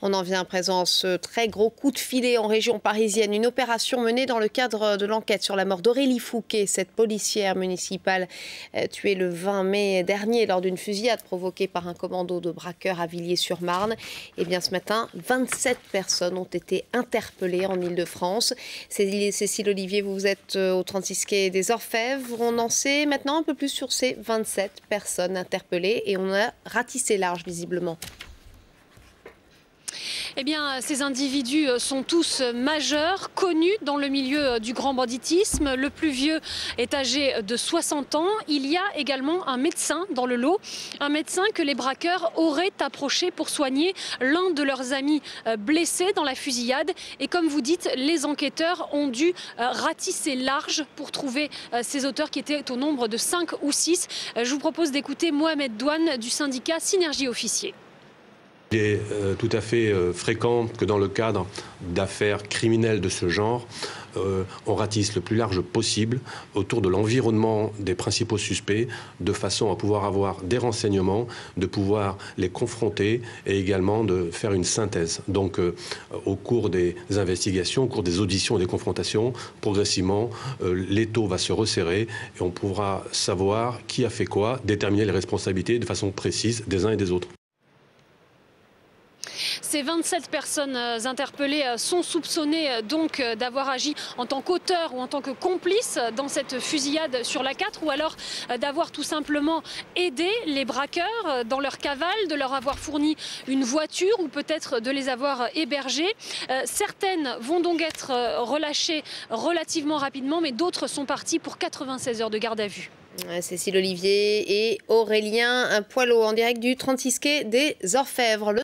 On en vient à présent à ce très gros coup de filet en région parisienne. Une opération menée dans le cadre de l'enquête sur la mort d'Aurélie Fouquet, cette policière municipale tuée le 20 mai dernier lors d'une fusillade provoquée par un commando de braqueurs à Villiers-sur-Marne. Et bien ce matin, 27 personnes ont été interpellées en Ile-de-France. Cécile Olivier, vous êtes au 36 quai des Orfèvres. On en sait maintenant un peu plus sur ces 27 personnes interpellées et on a ratissé large visiblement. Eh bien, ces individus sont tous majeurs, connus dans le milieu du grand banditisme. Le plus vieux est âgé de 60 ans. Il y a également un médecin dans le lot, un médecin que les braqueurs auraient approché pour soigner l'un de leurs amis blessés dans la fusillade. Et comme vous dites, les enquêteurs ont dû ratisser large pour trouver ces auteurs qui étaient au nombre de 5 ou 6. Je vous propose d'écouter Mohamed Douane du syndicat Synergie Officier. Il est tout à fait fréquent que dans le cadre d'affaires criminelles de ce genre, on ratisse le plus large possible autour de l'environnement des principaux suspects, de façon à pouvoir avoir des renseignements, de pouvoir les confronter et également de faire une synthèse. Donc au cours des investigations, au cours des auditions et des confrontations, progressivement, l'étau va se resserrer et on pourra savoir qui a fait quoi, déterminer les responsabilités de façon précise des uns et des autres. Ces 27 personnes interpellées sont soupçonnées donc d'avoir agi en tant qu'auteurs ou en tant que complices dans cette fusillade sur l'A4 ou alors d'avoir tout simplement aidé les braqueurs dans leur cavale, de leur avoir fourni une voiture ou peut-être de les avoir hébergés. Certaines vont donc être relâchées relativement rapidement, mais d'autres sont parties pour 96 heures de garde à vue. Cécile Olivier et Aurélien Poilot en direct du 36 quai des Orfèvres.